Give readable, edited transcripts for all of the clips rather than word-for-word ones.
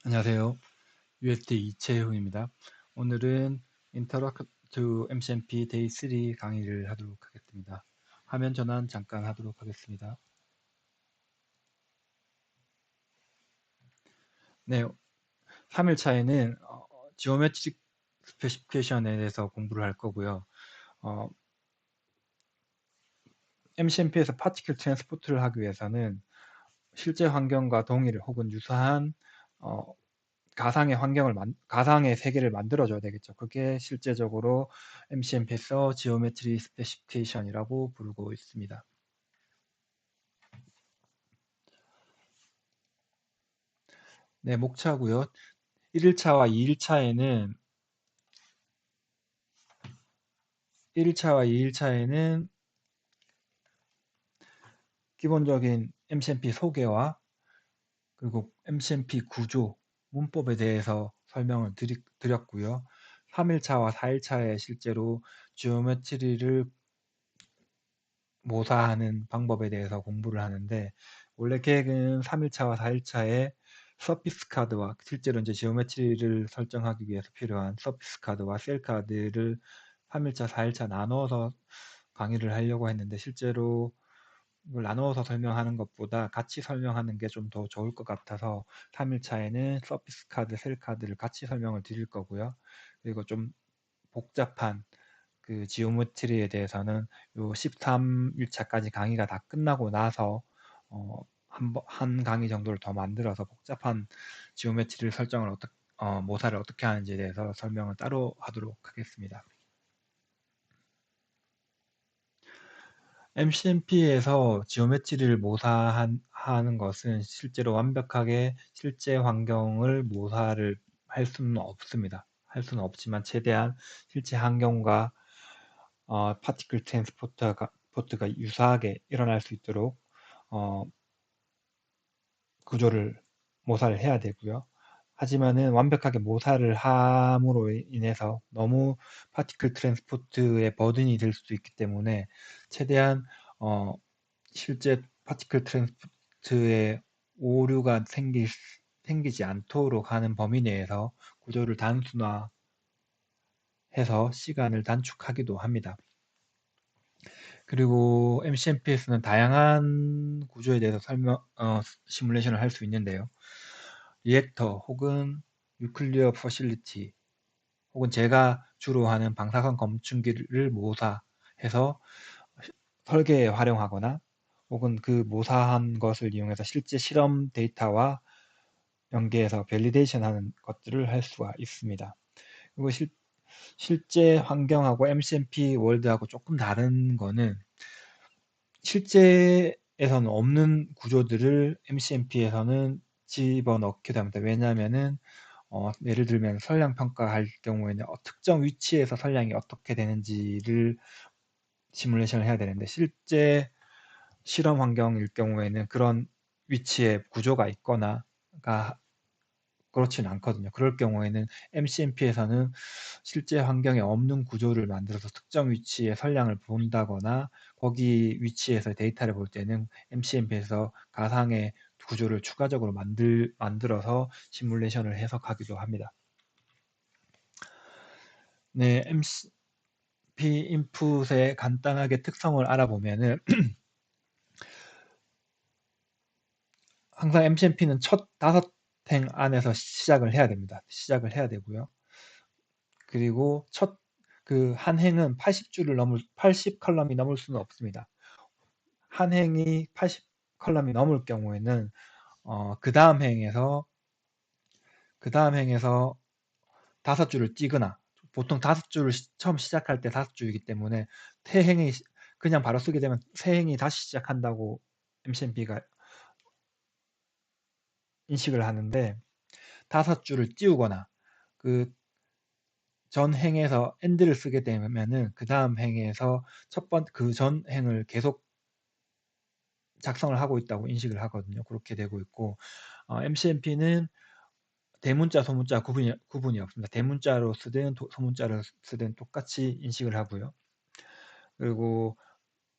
안녕하세요. UFT 이채훈입니다. 오늘은 인터랙티브 MCMP 데이 3 강의를 하도록 하겠습니다. 화면 전환 잠깐 하도록 하겠습니다. 네, 3일차에는 지오메트릭 스페시피케이션에 대해서 공부를 할 거고요. MCMP에서 파티클 트랜스포트를 하기 위해서는 실제 환경과 동일 혹은 유사한 어, 가상의 세계를 만들어줘야 되겠죠. 그게 실제적으로 MCMP에서 지오메트리 스페시피케이션이라고 부르고 있습니다. 네, 목차고요. 1일차와 2일차에는 기본적인 MCMP 소개와 그리고 MCMP 구조, 문법에 대해서 설명을 드렸고요. 3일차와 4일차에 실제로 지오메트리를 모사하는 방법에 대해서 공부를 하는데, 원래 계획은 3일차와 4일차에 서피스 카드와 실제로 이제 지오메트리를 설정하기 위해서 필요한 서피스 카드와 셀 카드를 3일차, 4일차 나눠서 강의를 하려고 했는데, 실제로 이걸 나누어서 설명하는 것보다 같이 설명하는 게 좀 더 좋을 것 같아서 3일차에는 서피스 카드, 셀 카드를 같이 설명을 드릴 거고요. 그리고 좀 복잡한 그 지오메트리에 대해서는 요 13일차까지 강의가 다 끝나고 나서 한 강의 정도를 더 만들어서 복잡한 지오메트리를 모사를 어떻게 하는지에 대해서 설명을 따로 하도록 하겠습니다. MCMP에서 지오메트리를 모사하는 것은 실제로 완벽하게 실제 환경을 모사를 할 수는 없습니다. 할 수는 없지만 최대한 실제 환경과 파티클 트랜스포트가 유사하게 일어날 수 있도록 어, 구조를 모사를 해야 되고요. 하지만은 완벽하게 모사를 함으로 인해서 너무 파티클 트랜스포트의 버든이 될 수도 있기 때문에 최대한 어, 실제 파티클 트랜스포트에 오류가 생기지 않도록 하는 범위 내에서 구조를 단순화해서 시간을 단축하기도 합니다. 그리고 MCMP에서는 다양한 구조에 대해서 시뮬레이션을 할 수 있는데요. 리액터 혹은 뉴클리어 퍼실리티 혹은 제가 주로 하는 방사선 검춘기를 모사해서 설계에 활용하거나 혹은 그 모사한 것을 이용해서 실제 실험 데이터와 연계해서 밸리데이션 하는 것들을 할 수가 있습니다. 그리고 실제 환경하고 MCMP 월드하고 조금 다른 거는 실제에서는 없는 구조들을 MCMP에서는 집어넣기도 합니다. 왜냐하면은 예를 들면 선량 평가할 경우에는 특정 위치에서 선량이 어떻게 되는지를 시뮬레이션을 해야 되는데, 실제 실험 환경일 경우에는 그런 위치에 구조가 있거나가 그렇진 않거든요. 그럴 경우에는 MCMP에서는 실제 환경에 없는 구조를 만들어서 특정 위치에 선량을 본다거나 거기 위치에서 데이터를 볼 때는 MCMP에서 가상의 구조를 추가적으로 만들어서 시뮬레이션을 해석하기도 합니다. 네, MP 인풋의 간단하게 특성을 알아보면은 항상 MCMP는 첫 5행 안에서 시작을 해야 됩니다. 시작을 해야 되고요. 그리고 한 행은 80 컬럼이 넘을 수는 없습니다. 한 행이 80 컬럼이 넘을 경우에는 그 다음 행에서 5줄을 띄거나, 보통 5줄을 처음 시작할 때 5줄이기 때문에 새 행이 그냥 바로 쓰게 되면 새 행이 다시 시작한다고 MCMP가 인식을 하는데, 5줄을 띄우거나 그 전 행에서 end를 쓰게 되면은 그 다음 행에서 그 전 행을 계속 작성을 하고 있다고 인식을 하거든요. 그렇게 되고 있고, MCMP는 대문자, 소문자 구분이 없습니다. 대문자로 쓰든 소문자로 쓰든 똑같이 인식을 하고요. 그리고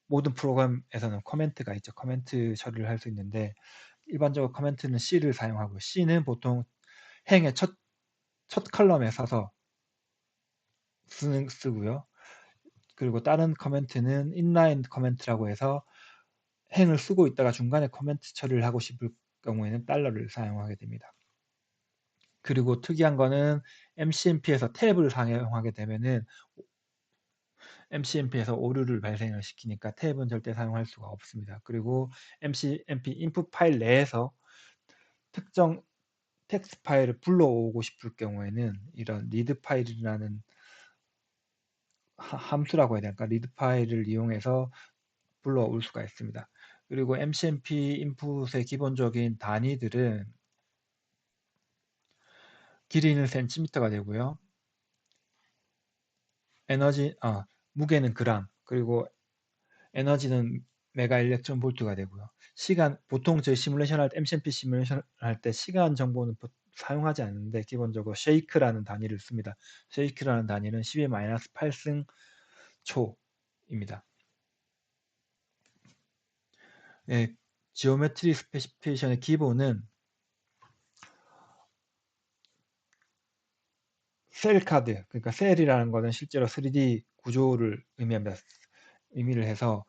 모든 프로그램에서는 커멘트가 있죠. 커멘트 처리를 할 수 있는데, 일반적으로 커멘트는 C를 사용하고, C는 보통 행의 첫 컬럼에 서서 쓰고요. 그리고 다른 커멘트는 인라인 커멘트라고 해서 행을 쓰고 있다가 중간에 코멘트 처리를 하고 싶을 경우에는 달러를 사용하게 됩니다. 그리고 특이한 거는 MCMP에서 탭을 사용하게 되면은 MCMP에서 오류를 발생을 시키니까 탭은 절대 사용할 수가 없습니다. 그리고 MCMP 인풋 파일 내에서 특정 텍스트 파일을 불러오고 싶을 경우에는 이런 리드 파일이라는 함수라고 해야 될까? 리드 파일을 이용해서 불러올 수가 있습니다. 그리고 MCMP 인풋의 기본적인 단위들은 길이는 센티미터가 되고요. 무게는 그람, 그리고 에너지는 메가 일렉트론 볼트가 되고요. 보통 저희 시뮬레이션 할 때, MCMP 시뮬레이션 할 때 시간 정보는 사용하지 않는데 기본적으로 쉐이크라는 단위를 씁니다. 쉐이크라는 단위는 10-8승 초입니다. 예, 지오메트리 스페시피케이션의 기본은 셀 카드, 그러니까 셀이라는 것은 실제로 3D 구조를 의미를 해서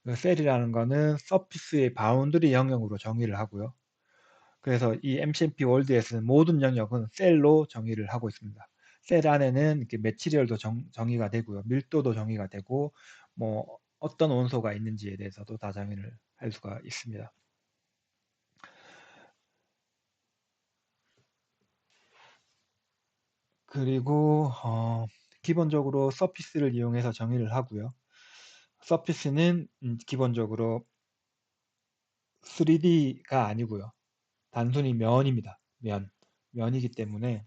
그 셀이라는 거는 서피스의 바운드리 영역으로 정의를 하고요. 그래서 이 MCMP 월드에서는 모든 영역은 셀로 정의를 하고 있습니다. 셀 안에는 이렇게 매티리얼도 정의가 되고요. 밀도도 정의가 되고 뭐 어떤 원소가 있는지에 대해서도 다 정의를 할 수가 있습니다. 그리고 기본적으로 서피스를 이용해서 정의를 하고요. 서피스는 기본적으로 3D가 아니고요. 단순히 면입니다. 면이기 때문에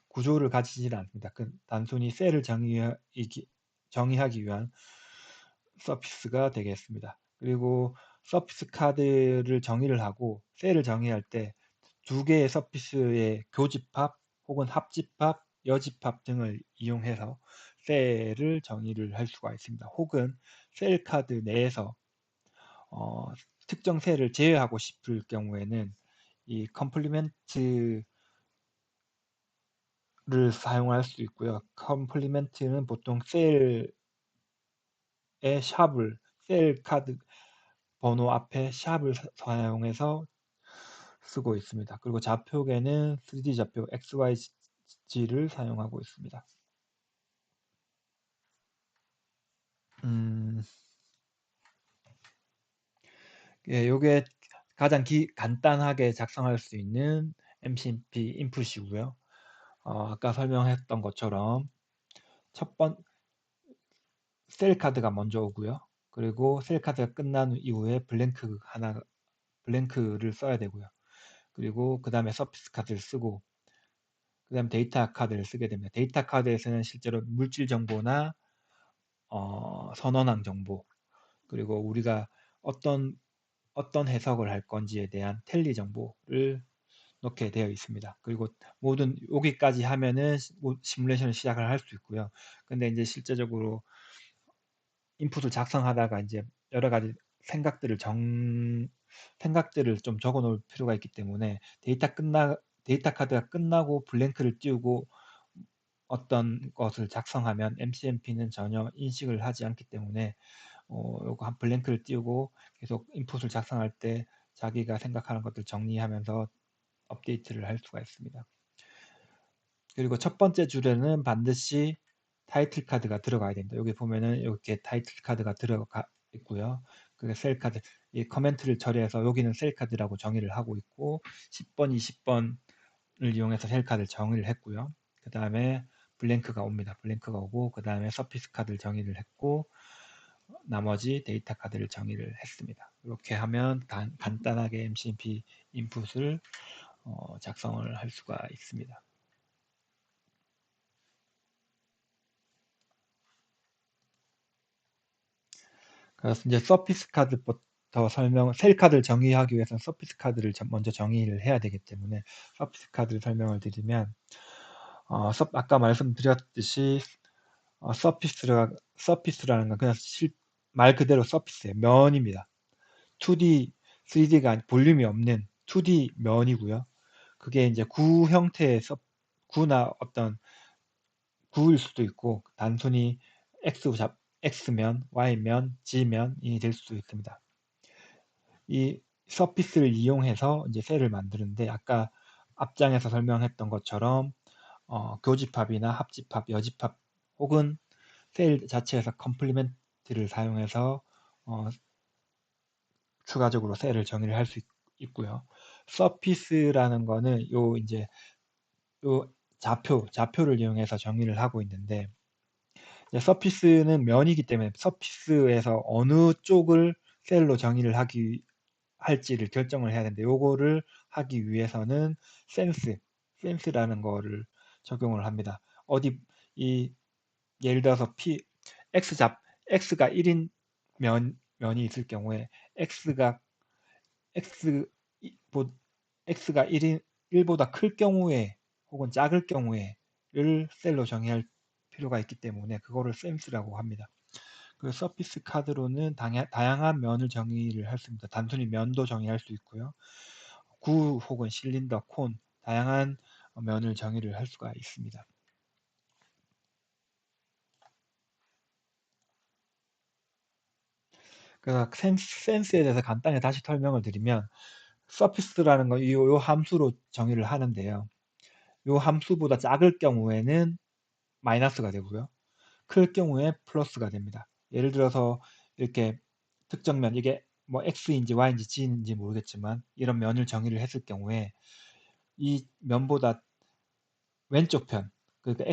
구조를 가지지 않습니다. 단순히 셀을 정의하기 위한 서피스가 되겠습니다. 그리고 서피스 카드를 정의를 하고 셀을 정의할 때 두 개의 서피스의 교집합 혹은 합집합, 여집합 등을 이용해서 셀을 정의를 할 수가 있습니다. 혹은 셀 카드 내에서 특정 셀을 제외하고 싶을 경우에는 이 컴플리멘트를 사용할 수 있고요. 컴플리멘트는 보통 셀의 셀 카드 번호 앞에 샵을 사용해서 쓰고 있습니다. 그리고 좌표계는 3D 좌표 XYZ를 사용하고 있습니다. 음, 예, 요게 가장 간단하게 작성할 수 있는 MCMP 인풋이고요. 아까 설명했던 것처럼 첫 번 셀 카드가 먼저 오고요. 그리고 셀 카드가 끝난 이후에 블랭크를 써야 되고요. 그리고 그 다음에 서피스 카드를 쓰고 그 다음에 데이터 카드를 쓰게 됩니다. 데이터 카드에서는 실제로 물질 정보나 선언항 정보 그리고 우리가 어떤 해석을 할 건지에 대한 텔리 정보를 넣게 되어 있습니다. 그리고 모든 여기까지 하면은 시뮬레이션을 시작을 할 수 있고요. 근데 이제 실제적으로 인풋을 작성하다가 이제 여러 가지 생각들을 좀 적어 놓을 필요가 있기 때문에 데이터 카드가 끝나고 블랭크를 띄우고 어떤 것을 작성하면 MCMP는 전혀 인식을 하지 않기 때문에 요거 한 블랭크를 띄우고 계속 인풋을 작성할 때 자기가 생각하는 것들 정리하면서 업데이트를 할 수가 있습니다. 그리고 첫 번째 줄에는 반드시 타이틀 카드가 들어가야 됩니다. 여기 보면은 이렇게 타이틀 카드가 들어가 있고요. 그 셀 카드, 이 커멘트를 처리해서 여기는 셀 카드라고 정의를 하고 있고 10번, 20번을 이용해서 셀 카드를 정의를 했고요. 그 다음에 블랭크가 옵니다. 블랭크가 오고 그 다음에 서피스 카드를 정의를 했고 나머지 데이터 카드를 정의를 했습니다. 이렇게 하면 간단하게 MCMP 인풋을 작성을 할 수가 있습니다. 그래서 이제 서피스 카드부터 셀 카드를 정의하기 위해서는 서피스 카드를 먼저 정의를 해야 되기 때문에 서피스 카드를 설명을 드리면 아까 말씀드렸듯이 서피스라는 건 그냥 말 그대로 서피스예요. 면입니다. 2D, 3D가 볼륨이 없는 2D 면이고요. 그게 이제 구 형태의 구나 어떤 구일 수도 있고 단순히 X면, Y면, G면이 될 수도 있습니다. 이 서피스를 이용해서 이제 셀을 만드는데 아까 앞장에서 설명했던 것처럼 교집합이나 합집합, 여집합 혹은 셀 자체에서 컴플리멘트를 사용해서 어, 추가적으로 셀을 정의를 할 수 있고요. 서피스라는 거는 요 이제 요 좌표를 이용해서 정의를 하고 있는데 서피스는 면이기 때문에 서피스에서 어느 쪽을 셀로 정의를 할지를 결정을 해야 되는데 요거를 하기 위해서는 센스라는 거를 적용을 합니다. 어디 이 예를 들어서 x가 1인 면이 있을 경우에 x가 x x가 1보다 클 경우에 혹은 작을 경우에를 셀로 정의할 필요가 있기 때문에 그거를 센스라고 합니다. 그 서피스 카드로는 다양한 면을 정의를 할 수 있습니다. 단순히 면도 정의할 수 있고요. 구 혹은 실린더, 콘 다양한 면을 정의를 할 수가 있습니다. 그래서 센스에 대해서 간단히 다시 설명을 드리면 서피스라는 건 요 함수로 정의를 하는데요. 요 함수보다 작을 경우에는 마이너스가 되고요. 클 경우에 플러스가 됩니다. 예를 들어서 이렇게 특정 면, 이게 뭐 x인지 y인지 g인지 모르겠지만 이런 면을 정의를 했을 경우에 이 면보다 왼쪽 편, 그러니까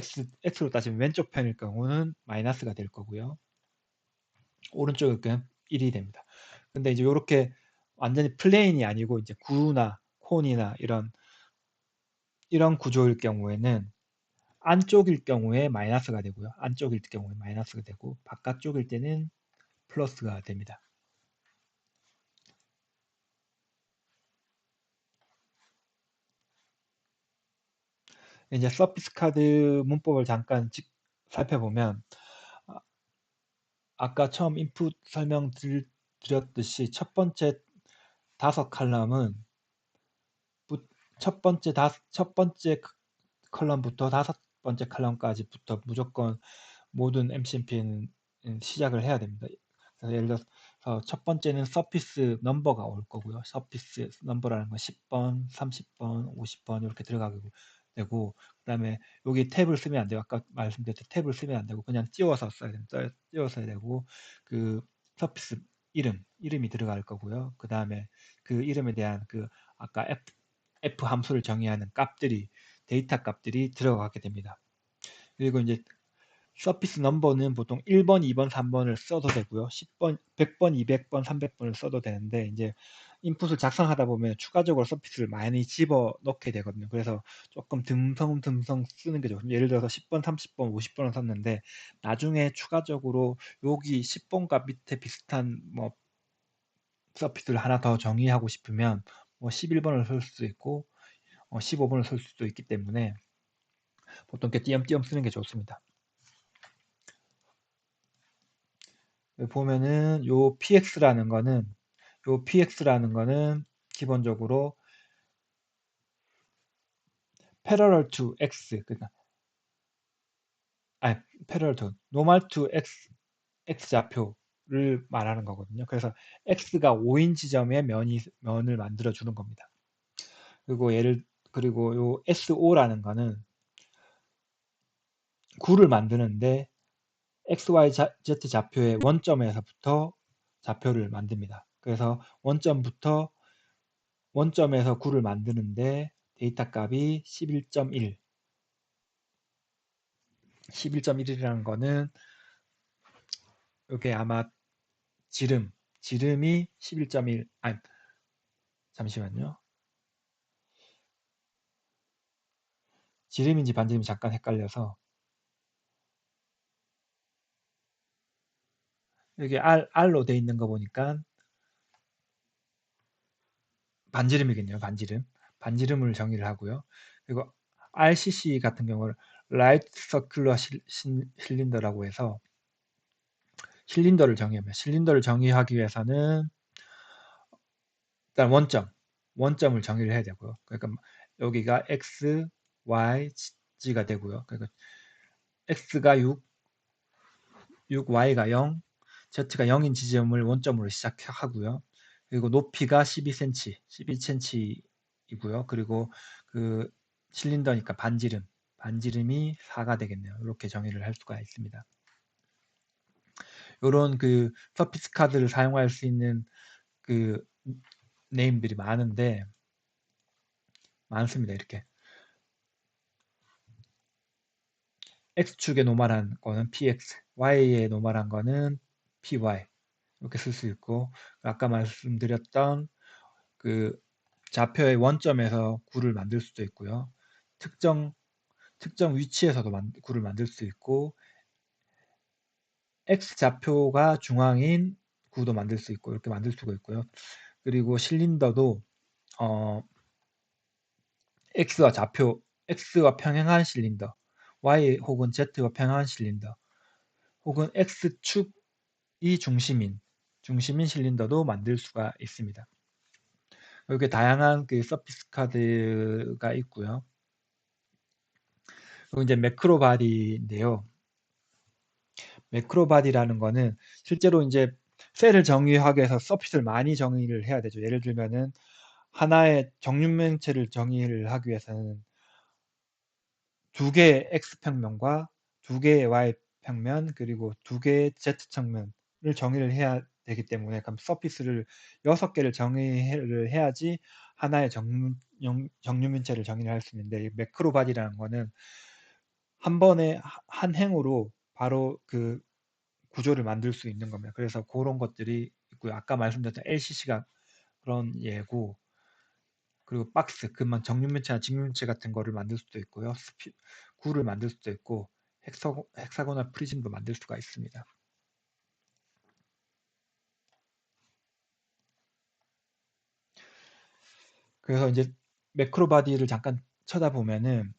x로 따지면 왼쪽 편일 경우는 마이너스가 될 거고요. 오른쪽일 경우는 1이 됩니다. 근데 이제 이렇게 완전히 플레인이 아니고 이제 구나 콘이나 이런 구조일 경우에는 안쪽일 경우에 마이너스가 되고요. 안쪽일 경우에 마이너스가 되고 바깥쪽일 때는 플러스가 됩니다. 이제 서피스 카드 문법을 잠깐 살펴보면 아까 처음 인풋 설명 드렸듯이 첫 번째 5칼럼은 첫 번째 컬럼부터 5번째 컬럼까지부터 무조건 모든 MCMP는 시작을 해야 됩니다. 그래서 예를 들어서 첫 번째는 서피스 넘버가 올 거고요. 서피스 넘버라는 건 10번, 30번, 50번 이렇게 들어가게 되고 그다음에 여기 탭을 쓰면 안 돼요. 아까 말씀드렸듯이 탭을 쓰면 안 되고 그냥 띄워서 써야 됩니다. 띄워서 해야 되고 그 서피스 이름이 들어갈 거고요. 그다음에 그 이름에 대한 그 아까 F 함수를 정의하는 데이터 값들이 들어가게 됩니다. 그리고 이제 서피스 넘버는 보통 1번, 2번, 3번을 써도 되고요. 10번, 100번, 200번, 300번을 써도 되는데 이제 인풋을 작성하다 보면 추가적으로 서피스를 많이 집어 넣게 되거든요. 그래서 조금 듬성듬성 쓰는 게 좋습니다. 예를 들어서 10번, 30번, 50번을 썼는데 나중에 추가적으로 여기 10번과 밑에 비슷한 뭐 서피스를 하나 더 정의하고 싶으면 뭐 11번을 쓸 수도 있고 15번을 쓸 수도 있기 때문에 보통 이렇게 띄엄띄엄 쓰는 게 좋습니다. 여기 보면은 요 px라는 거는 기본적으로 parallel to x 그러니까 아니 parallel to normal to x 좌표를 말하는 거거든요. 그래서 x가 5인 지점에 면을 만들어 주는 겁니다. 그리고 요 SO라는 거는 구를 만드는데 XYZ 좌표의 원점에서부터 좌표를 만듭니다. 그래서 원점에서 구를 만드는데 데이터 값이 11.1. 11.1이라는 거는 이게 아마 지름이 11.1. 아니, 잠시만요. 지름인지 반지름인지 잠깐 헷갈려서 여기 R로 돼 있는 거 보니까 반지름이겠네요. 반지름을 정의를 하고요. 그리고 RCC 같은 경우는 Right Circular Cylinder라고 해서 실린더를 정의합니다. 실린더를 정의하기 위해서는 일단 원점을 정의를 해야 되고요. 그러니까 여기가 x, y, g가 되고요. 그러니까 x가 6, y가 0, z가 0인 지점을 원점으로 시작하고요. 그리고 높이가 12cm, 12cm이고요. 그리고 그 실린더니까 반지름이 4가 되겠네요. 이렇게 정의를 할 수가 있습니다. 이런 그 서피스 카드를 사용할 수 있는 그 네임들이 많습니다. 이렇게 x축에 노멀한 거는 px, y에 노멀한 거는 py 이렇게 쓸 수 있고 아까 말씀드렸던 그 좌표의 원점에서 구를 만들 수도 있고요. 특정 위치에서도 구를 만들 수 있고 x 좌표가 중앙인 구도 만들 수 있고 이렇게 만들 수가 있고요. 그리고 실린더도 어, x와 평행한 실린더, y 혹은 z와 평행한 실린더, 혹은 x축이 중심인 실린더도 만들 수가 있습니다. 이렇게 다양한 그 서피스 카드가 있고요. 그리고 이제 매크로 바디인데요. 매크로 바디라는 거는 실제로 이제 셀을 정의하기 위해서 서피스를 많이 정의를 해야 되죠. 예를 들면은 하나의 정육면체를 정의를 하기 위해서는 두 개의 x 평면과 두 개의 y 평면 그리고 두 개의 z 평면을 정의를 해야 되기 때문에 그럼 서피스를 6개를 정의를 해야지 하나의 정육면체를 정의를 할 수 있는데 이 매크로 바디라는 거는 한 번에 한 행으로 바로 그 구조를 만들 수 있는 겁니다. 그래서 그런 것들이 있고요. 아까 말씀드렸던 LCC가 그런 예고, 그리고 박스, 그만 정육면체나 직육면체 같은 거를 만들 수도 있고요. 구를 만들 수도 있고, 헥사고널 프리즘도 만들 수가 있습니다. 그래서 이제 매크로 바디를 잠깐 쳐다보면은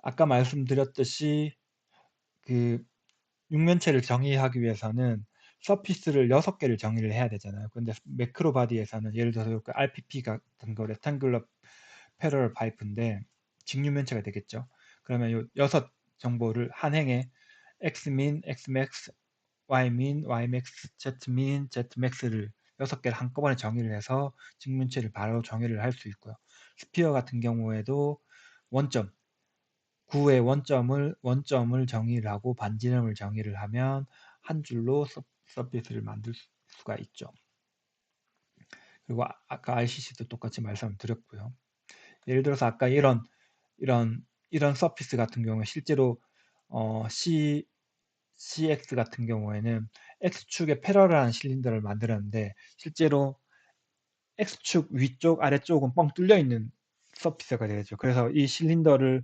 아까 말씀드렸듯이 그 육면체를 정의하기 위해서는 서피스를 6개를 정의를 해야 되잖아요. 근데 매크로 바디에서는 예를 들어서 그 RPP 같은 거 레ಕ್탱글러 패러럴 파이프인데 직육면체가 되겠죠. 그러면 요 6 정보를 한 행에 xmin, xmax, ymin, ymax, zmin, zmax를 6개를 한꺼번에 정의를 해서 직면체를 바로 정의를 할 수 있고요. 스피어 같은 경우에도 원점, 구의 원점을 정의를 하고 반지름을 정의를 하면 한 줄로 서피스를 만들 수가 있죠. 그리고 아까 RCC도 똑같이 말씀드렸고요. 예를 들어서 아까 이런 서피스 같은 경우에 실제로 CX 같은 경우에는 X축에 패러럴한 실린더를 만들었는데 실제로 X축 위쪽 아래쪽은 뻥 뚫려 있는 서피스가 되죠. 그래서 이 실린더를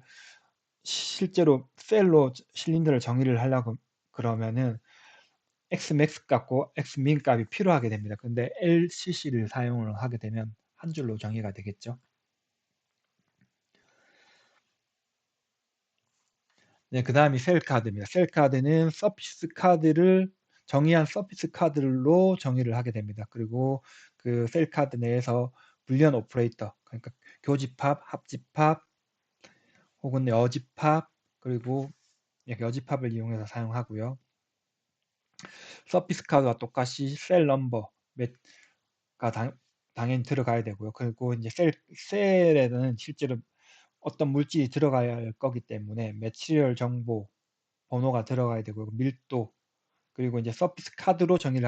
실제로 셀로 실린더를 정의를 하려고 그러면은 Xmax 값과 Xmin 값이 필요하게 됩니다. 근데 LCC를 사용을 하게 되면 한 줄로 정의가 되겠죠. 네, 그 다음이 셀 카드입니다. 셀 카드는 서피스 카드를 정의한 서피스 카드로 정의를 하게 됩니다. 그리고 그 셀 카드 내에서 불리언 오퍼레이터, 그러니까 교집합, 합집합, 혹은 여집합, 그리고 여집합을 이용해서 사용하고요. 서피스 카드와 똑같이 셀 넘버가 당연히 들어가야 되고요. 그리고 이제 셀에는 실제로 어떤 물질이 들어가야 할 거기 때문에 매치리얼 정보, 번호가 들어가야 되고 밀도 그리고 이제 서피스 카드로 정의를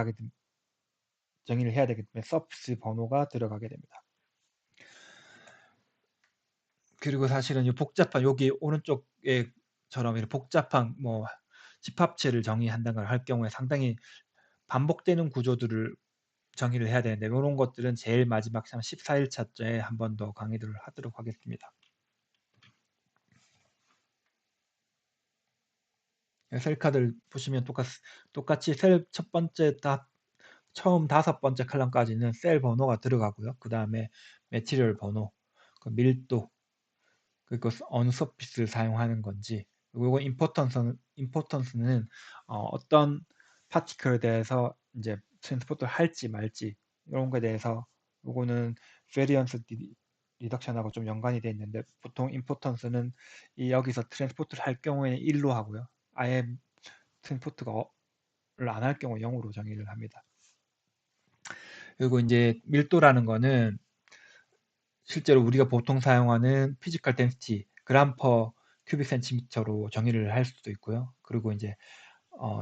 해야 되기 때문에 서피스 번호가 들어가게 됩니다. 그리고 사실은 이 복잡한 여기 오른쪽에처럼 이렇게 복잡한 뭐 집합체를 정의한다는 걸 할 경우에 상당히 반복되는 구조들을 정의를 해야 되는데 이런 것들은 제일 마지막 14일차째 한 번 더 강의를 하도록 하겠습니다. 셀카드를 보시면 똑같이 셀 첫 번째 처음 5번째 칼럼까지는 셀 번호가 들어가고요. 그 다음에 매티리얼 번호, 그 밀도, 그리고 어느 서피스를 사용하는 건지, 그리고 임포턴스는 어떤 파티클에 대해서 이제 트랜스포트를 할지 말지 이런 거에 대해서 요거는 variance 리덕션하고 좀 연관이 돼 있는데 보통 importance는 이 여기서 트랜스포트를 할 경우에는 1로 하고요. 아예 트랜스포트가 안 할 경우 0으로 정의를 합니다. 그리고 이제 밀도라는 거는 실제로 우리가 보통 사용하는 피지컬 덴시티 그램 퍼 큐빅 센티미터로 정의를 할 수도 있고요. 그리고 이제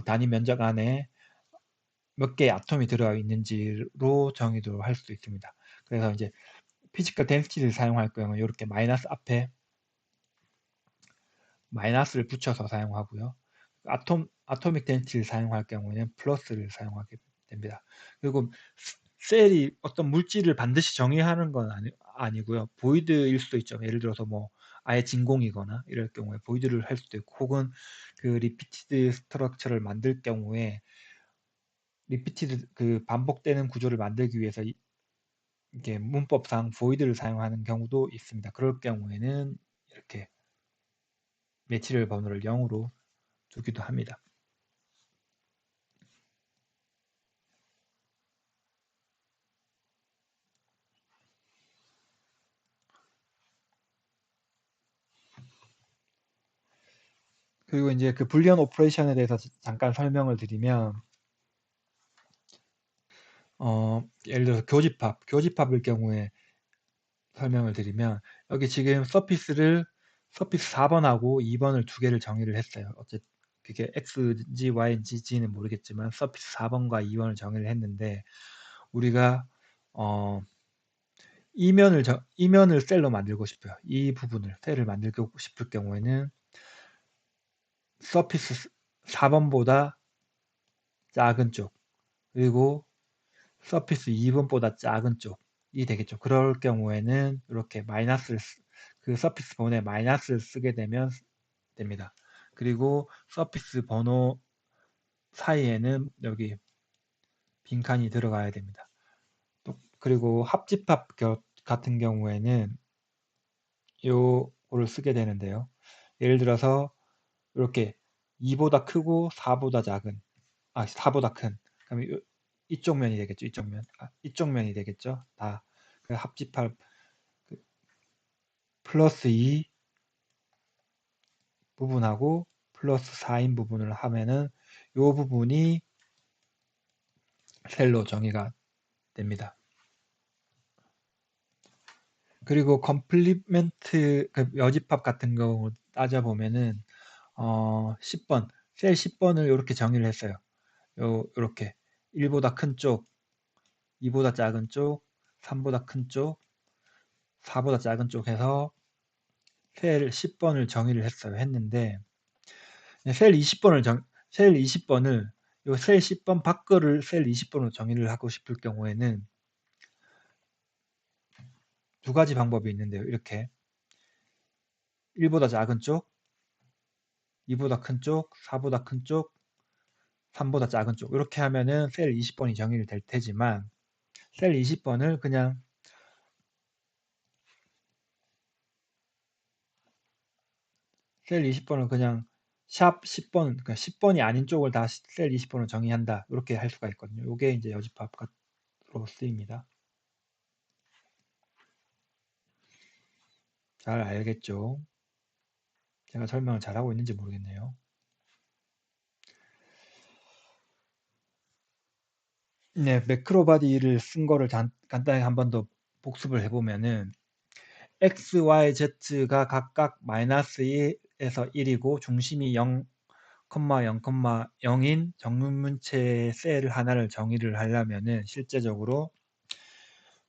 단위 면적 안에 몇 개의 아톰이 들어가 있는지로 정의도 할 수도 있습니다. 그래서 이제 피지컬 덴시티를 사용할 경우는 이렇게 마이너스 앞에 마이너스를 붙여서 사용하고요. 아토믹 덴시티를 사용할 경우에는 플러스를 사용하게 됩니다. 그리고 셀이 어떤 물질을 반드시 정의하는 건 아니고요. 보이드일 수도 있죠. 예를 들어서 뭐 아예 진공이거나 이럴 경우에 보이드를 할 수도 있고 혹은 그 리피티드 스트럭처를 만들 경우에 리피티드 그 반복되는 구조를 만들기 위해서 이게 문법상 보이드를 사용하는 경우도 있습니다. 그럴 경우에는 이렇게 매치럴 번호를 0으로 두기도 합니다. 그리고 이제 그 불리언 오퍼레이션에 대해서 잠깐 설명을 드리면 예를 들어서 교집합일 경우에 설명을 드리면 여기 지금 서피스 4번하고 2번을 두 개를 정의를 했어요. 어쨌든 그게 x인지 y인지는 모르겠지만 서피스 4번과 2번을 정의를 했는데 우리가 어, 이면을 셀로 만들고 싶어요. 이 부분을 셀을 만들고 싶을 경우에는 서피스 4번보다 작은 쪽 그리고 서피스 2번보다 작은 쪽이 되겠죠. 그럴 경우에는 이렇게 그 서피스 번호에 마이너스를 쓰게 되면 됩니다. 그리고 서피스 번호 사이에는 여기 빈칸이 들어가야 됩니다. 그리고 합집합 같은 경우에는 요거를 쓰게 되는데요. 예를 들어서 이렇게 2보다 크고 4보다 작은 4보다 큰 그러면 이쪽 면이 되겠죠. 이쪽 면. 이쪽 면이 되겠죠. 다 그 합집합 그 플러스 2 부분하고 플러스 4인 부분을 하면은 이 부분이 셀로 정의가 됩니다. 그리고 컴플리멘트 그 여집합 같은 경우 따져보면은 10번 셀 10번을 이렇게 정의를 했어요. 요렇게 1보다 큰 쪽, 2보다 작은 쪽, 3보다 큰 쪽, 4보다 작은 쪽 해서 셀 10번을 정의를 했는데 셀 20번을 셀 20번을 요 셀 10번 밖을 셀 20번으로 정의를 하고 싶을 경우에는 두 가지 방법이 있는데요. 이렇게 1보다 작은 쪽, 2보다 큰 쪽, 4보다 큰 쪽, 3보다 작은 쪽 이렇게 하면은 셀 20번이 정의를 될 테지만 셀 20번을 그냥 셀 20번을 그냥 샵 10번, 그러니까 10번이 아닌 쪽을 다 셀 20번으로 정의한다. 이렇게 할 수가 있거든요. 이게 이제 여집합으로 쓰입니다. 잘 알겠죠? 제가 설명을 잘하고 있는지 모르겠네요. 네, 매크로바디를 쓴 거를 간단히 한 번 더 복습을 해보면은 x, y, z가 각각 마이너스 1에서 1이고 중심이 0, 0,0인 정문문체의 셀 하나를 정의를 하려면은 실제적으로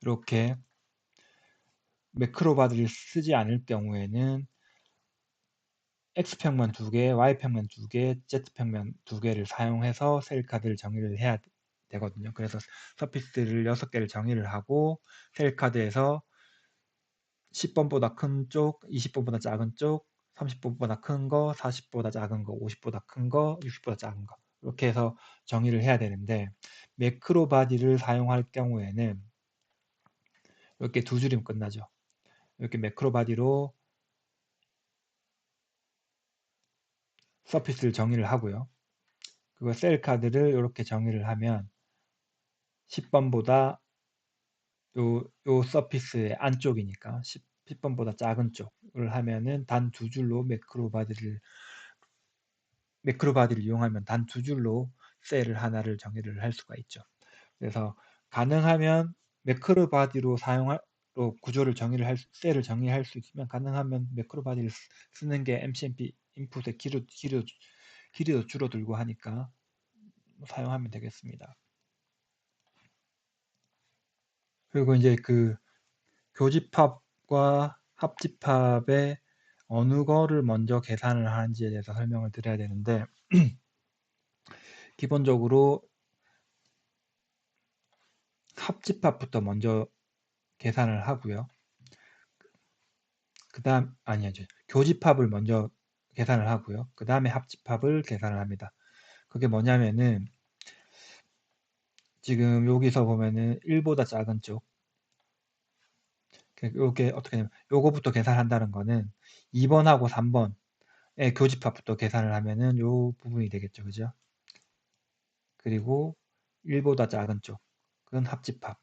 이렇게 매크로바디를 쓰지 않을 경우에는 x평면 2개, y평면 2개, z평면 2개를 사용해서 셀 카드를 정의를 해야 되거든요. 그래서 서피스를 6개를 정의를 하고 셀 카드에서 10번보다 큰 쪽, 20번보다 작은 쪽, 30번보다 큰 거, 40보다 작은 거, 50보다 큰 거, 60보다 작은 거 이렇게 해서 정의를 해야 되는데 매크로 바디를 사용할 경우에는 이렇게 두 줄이면 끝나죠. 이렇게 매크로 바디로 서피스를 정의를 하고요. 그리고 셀 카드를 이렇게 정의를 하면 10번보다 요 서피스의 안쪽이니까 10번보다 작은 쪽을 하면은 단 두 줄로 매크로바디를 이용하면 단 두 줄로 셀을 하나를 정의를 할 수가 있죠. 그래서 가능하면 매크로바디로 구조를 셀을 정의할 수 있으면 가능하면 매크로바디를 쓰는 게 MCMP 인풋의 길이도 줄어들고 하니까 사용하면 되겠습니다. 그리고 이제 그 교집합과 합집합의 어느 거를 먼저 계산을 하는지에 대해서 설명을 드려야 되는데 기본적으로 합집합부터 먼저 계산을 하고요. 아니죠. 교집합을 먼저 계산을 하고요. 그 다음에 합집합을 계산을 합니다. 그게 뭐냐면은 지금 여기서 보면은 1보다 작은 쪽 요게 어떻게 되냐면 요거부터 계산한다는 거는 2번하고 3번의 교집합부터 계산을 하면은 요 부분이 되겠죠. 그죠? 그리고 1보다 작은 쪽 그건 합집합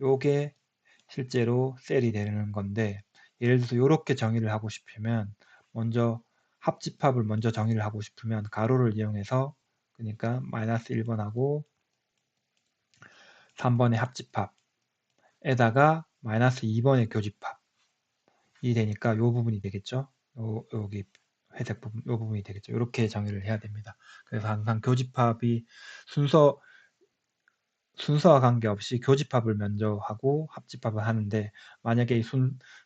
요게 실제로 셀이 되는 건데 예를 들어서 이렇게 정의를 하고 싶으면 먼저 합집합을 먼저 정의를 하고 싶으면 가로를 이용해서 그러니까 마이너스 1번하고 3번의 합집합에다가 마이너스 2번의 교집합이 되니까 이 부분이 되겠죠. 여기 회색 부분, 이 부분이 되겠죠. 이렇게 정의를 해야 됩니다. 그래서 항상 교집합이 순서와 관계없이 교집합을 먼저 하고 합집합을 하는데 만약에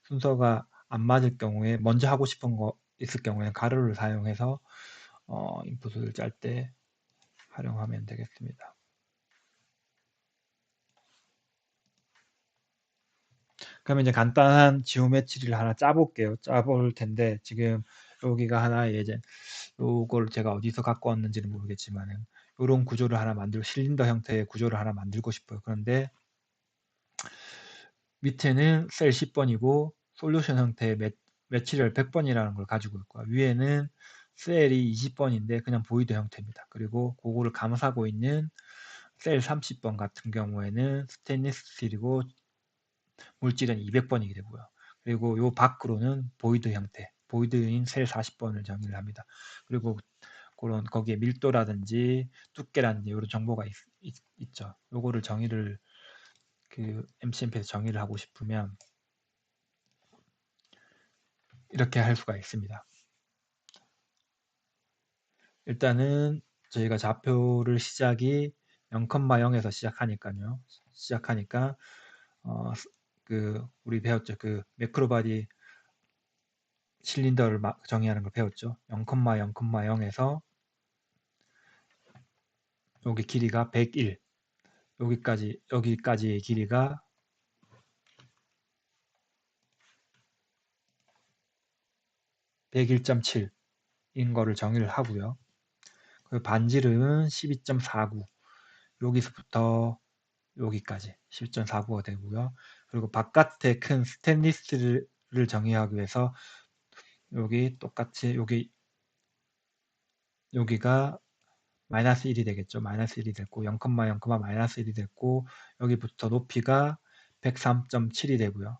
순서가 안 맞을 경우에 먼저 하고 싶은 거 있을 경우에는 가로를 사용해서 인풋을 짤 때 활용하면 되겠습니다. 그러면 이제 간단한 지오메트리를 하나 짜볼게요. 짜볼 텐데 지금 여기가 하나 예전 요걸 제가 어디서 갖고 왔는지는 모르겠지만은 이런 구조를 하나 실린더 형태의 구조를 하나 만들고 싶어요. 그런데 밑에는 셀 10번이고 솔루션 형태의 매치럴 100번이라는 걸 가지고 있고 위에는 셀이 20번인데 그냥 보이드 형태입니다. 그리고 그거를 감싸고 있는 셀 30번 같은 경우에는 스테인리스 스틸이고 물질은 200번이게 되고요. 그리고 요 밖으로는 보이드 형태, 보이드인 셀 40번을 정의를 합니다. 그리고 그런 거기에 밀도라든지 두께라든지 이런 정보가 있죠. 요거를 정의를 그 MCMP에서 정의를 하고 싶으면 이렇게 할 수가 있습니다. 일단은 저희가 좌표를 시작이 0,0에서 시작하니까 우리 배웠죠. 그 매크로바디 실린더를 정의하는 걸 배웠죠. 0,0,0에서 여기 길이가 101 여기까지의 길이가 101.7인 거를 정의를 하고요. 그 반지름은 12.49 여기서부터 여기까지 12.49가 되고요. 그리고 바깥에 큰 스테인리스를 정의하기 위해서 여기 똑같이 여기가 마이너스 1이 되겠죠. 마이너스 1이 됐고 0,0, 마이너스 1이 됐고 여기부터 높이가 103.7이 되고요.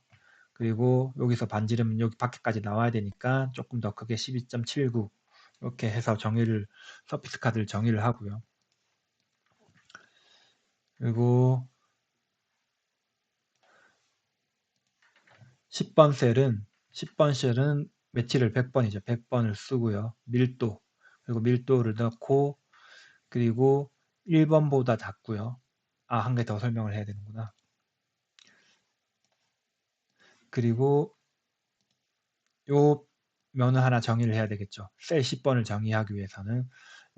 그리고 여기서 반지름은 여기 밖에까지 나와야 되니까 조금 더 크게 12.79 이렇게 해서 서피스 카드를 정의를 하고요. 그리고 10번 셀은 매치를 100번이죠. 100번을 쓰고요. 그리고 밀도를 넣고 그리고 1번보다 작고요. 한 개 더 설명을 해야 되는구나. 그리고 요 면을 하나 정의를 해야 되겠죠. 셀 10번을 정의하기 위해서는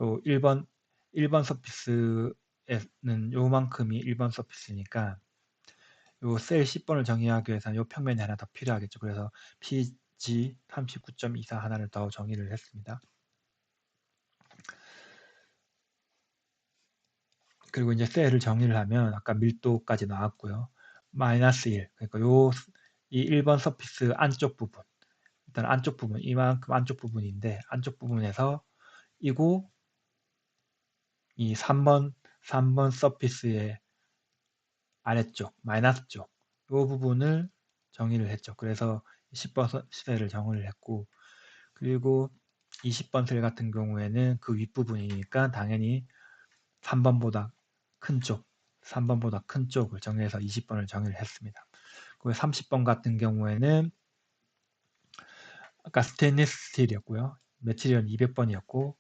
요 1번 서피스에는 요만큼이 1번 서피스니까 요 셀 10번을 정의하기 위해서는 요 평면이 하나 더 필요하겠죠. 그래서 PG 39.24 하나를 더 정의를 했습니다. 그리고 이제 셀을 정의를 하면 아까 밀도까지 나왔고요. 마이너스 1. 그러니까 이 1번 서피스 안쪽 부분. 일단 안쪽 부분, 이만큼 안쪽 부분인데 안쪽 부분에서 이고 이 3번 서피스의 아래쪽, 마이너스 쪽, 이 부분을 정의를 했죠. 그래서 10번 셀을 정의를 했고, 그리고 20번 셀 같은 경우에는 그 윗부분이니까 당연히 3번보다 큰 쪽, 3번보다 큰 쪽을 정의해서 20번을 정의를 했습니다. 그리고 30번 같은 경우에는 아까 스테인리스 스틸이었고요. 매트리얼은 200번이었고,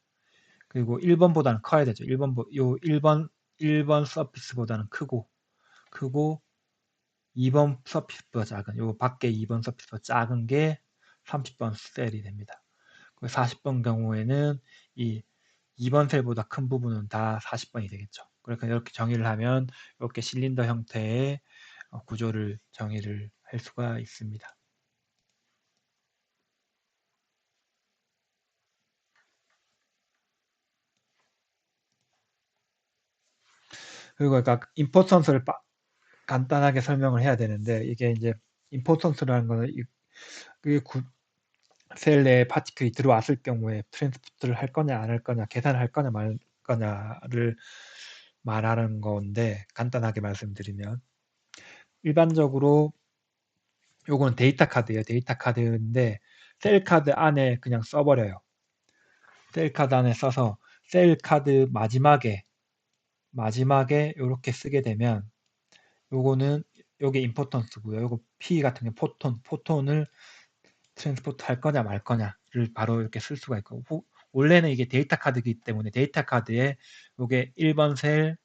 그리고 1번보다는 커야 되죠. 1번 서피스보다는 크고 2번 서피스보다 작은, 요 밖에 2번 서피스보다 작은 게 30번 셀이 됩니다. 40번 경우에는 이 2번 셀보다 큰 부분은 다 40번이 되겠죠. 그러니까 이렇게 정의를 하면 이렇게 실린더 형태의 구조를 정의를 할 수가 있습니다. 그리고 그러니까 임포턴스를 간단하게 설명을 해야 되는데, 이게 이제 임포턴스라는 거는 셀 내에 파티클이 들어왔을 경우에 트랜스포트를 할 거냐 안 할 거냐, 계산을 할 거냐 말 거냐를 말하는 건데, 간단하게 말씀드리면 일반적으로 요거는 데이터 카드예요. 데이터 카드인데 셀 카드 안에 그냥 써버려요. 셀 카드 안에 써서 셀 카드 마지막에 이렇게 쓰게 되면, 요거는 요게 임포턴스고요. 요거 P 같은 게 포톤을 트랜스포트 할 거냐 말 거냐를 바로 이렇게 쓸 수가 있고, 원래는 이게 데이터 카드이기 때문에 데이터 카드에 요게 1번 셀,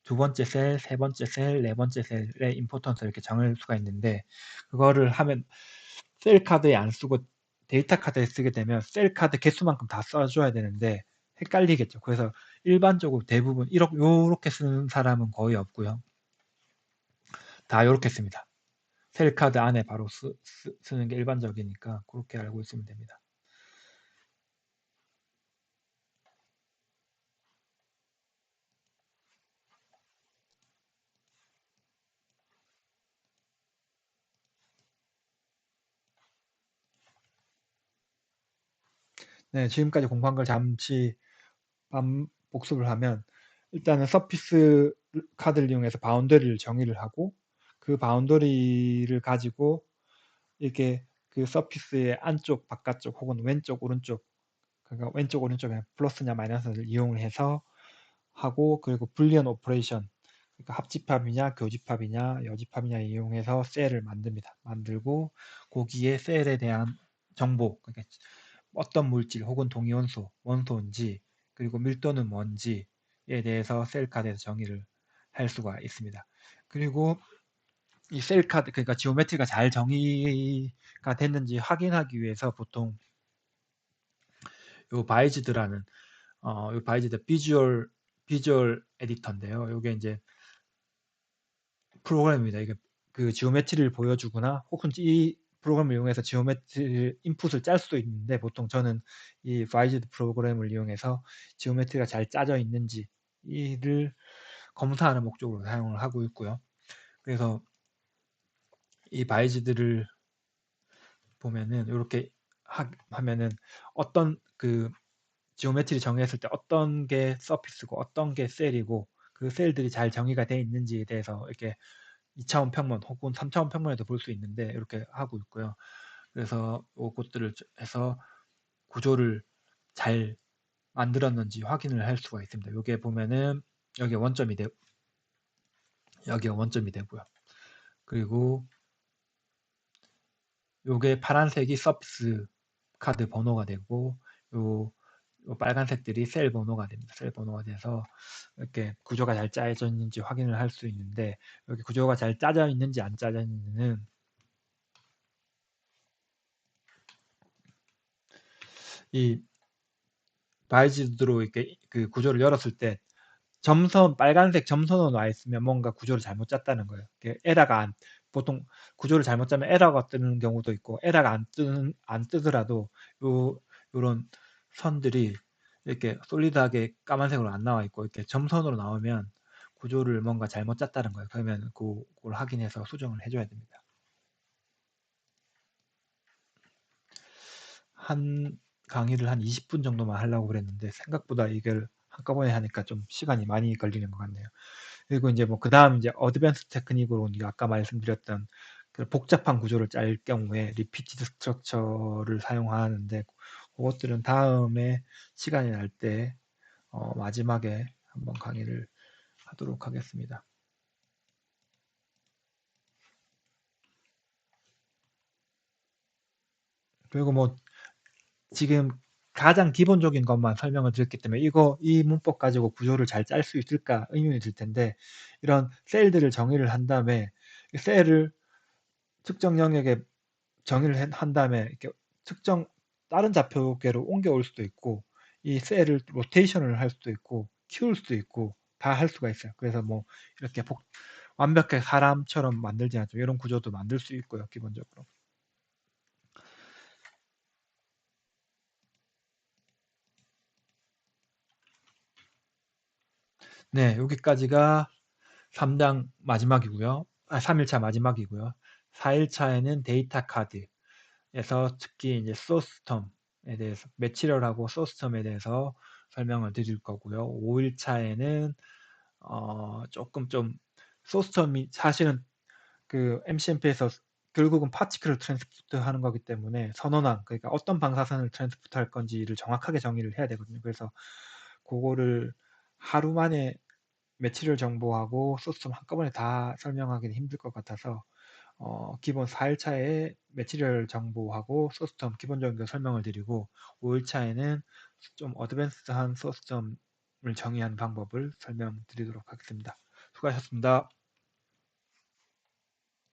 두 번째 셀, 세 번째 셀, 네 번째 셀의 임포턴스를 이렇게 정할 수가 있는데, 그거를 하면 셀 카드에 안 쓰고 데이터 카드에 쓰게 되면 셀 카드 개수만큼 다 써줘야 되는데 헷갈리겠죠. 그래서 일반적으로 대부분 요렇게 쓰는 사람은 거의 없고요. 다 요렇게 씁니다. 셀 카드 안에 바로 쓰는 게 일반적이니까 그렇게 알고 있으면 됩니다. 네, 지금까지 공부한 걸 잠시 복습을 하면, 일단은 서피스 카드를 이용해서 바운더리를 정의를 하고, 그 바운더리를 가지고 이렇게 그 서피스의 안쪽, 바깥쪽 혹은 왼쪽, 오른쪽, 그러니까 왼쪽, 오른쪽에 플러스냐 마이너스를 이용을 해서 하고, 그리고 불리언 오퍼레이션, 그러니까 합집합이냐 교집합이냐 여집합이냐 이용해서 셀을 만들고, 거기에 셀에 대한 정보, 그러니까 어떤 물질 혹은 동위원소, 원소인지, 그리고 밀도는 뭔지에 대해서 셀 카드에서 정의를 할 수가 있습니다. 그리고 이 셀 카드, 그러니까 지오메트리가 잘 정의가 됐는지 확인하기 위해서 보통 요 바이즈드라는 요 바이즈드 비주얼 에디터인데요. 요게 이제 프로그램입니다. 이게 그 지오메트리를 보여주거나 혹은 이 프로그램을 이용해서 지오메트리 인풋을 짤 수도 있는데, 보통 저는 이 바이즈드 프로그램을 이용해서 지오메트리가 잘 짜져 있는지 이를 검사하는 목적으로 사용을 하고 있고요. 그래서 이 바이즈드를 보면은 이렇게 하면은 어떤 그 지오메트리 정의했을 때 어떤 게 서피스고 어떤 게 셀이고 그 셀들이 잘 정의가 되어 있는지에 대해서 이렇게 2차원 평면 혹은 3차원 평면에도 볼 수 있는데 이렇게 하고 있고요. 그래서 이것들을 해서 구조를 잘 만들었는지 확인을 할 수가 있습니다. 여기에 보면은 여기에 원점이 여기에 원점이 되고요. 그리고 요게 파란색이 서피스 카드 번호가 되고, 요 빨간색들이 셀 번호가 됩니다. 셀 번호가 돼서 이렇게 구조가 잘 짜여져 있는지 확인을 할 수 있는데, 여기 구조가 잘 짜져 있는지 안 짜져 있는지는 이 바이지드로 이렇게 그 구조를 열었을 때 빨간색 점선으로 나 있으면 뭔가 구조를 잘못 짰다는 거예요. 보통 구조를 잘못 짜면 에러가 뜨는 경우도 있고, 에러가 안 뜨더라도 요런 선들이 이렇게 솔리드하게 까만색으로 안 나와 있고 이렇게 점선으로 나오면 구조를 뭔가 잘못 짰다는 거예요. 그러면 그걸 확인해서 수정을 해줘야 됩니다. 한 강의를 한 20분 정도만 하려고 그랬는데 생각보다 이걸 한꺼번에 하니까 좀 시간이 많이 걸리는 것 같네요. 그리고 이제 뭐 그다음 이제 어드밴스 테크닉으로 우리가 아까 말씀드렸던 그 복잡한 구조를 짤 경우에 리피티드 스트럭처를 사용하는데 그것들은 다음에 시간이 날 때 마지막에 한번 강의를 하도록 하겠습니다. 그리고 뭐 지금 가장 기본적인 것만 설명을 드렸기 때문에 이 문법 가지고 구조를 잘 짤 수 있을까 의문이 들 텐데 이런 셀들을 정의를 한 다음에 이 셀을 특정 영역에 정의를 한 다음에 이렇게 특정 다른 좌표계로 옮겨올 수도 있고 이 셀을 로테이션을 할 수도 있고 키울 수도 있고 다 할 수가 있어요. 그래서 뭐 이렇게 완벽하게 사람처럼 만들지 않죠. 이런 구조도 만들 수 있고요. 기본적으로. 네, 여기까지가 3장 마지막이고요. 3일차 마지막이고요. 4일차에는 데이터 카드에서 특히 이제 소스텀에 대해서 매치럴하고 소스텀에 대해서 설명을 드릴 거고요. 5일차에는 조금 좀 소스텀이 사실은 그 MCMP에서 결국은 파티클을 트랜스포트 하는 거기 때문에 선언항 그러니까 어떤 방사선을 트랜스포트 할 건지를 정확하게 정의를 해야 되거든요. 그래서 그거를 하루 만에 매치를 정보하고 소스점 한꺼번에 다 설명하기는 힘들 것 같아서 기본 4일차에 매치를 정보하고 소스점 기본적인 거 설명을 드리고 5일차에는 좀 어드밴스드한 소스점을 정의하는 방법을 설명드리도록 하겠습니다. 수고하셨습니다.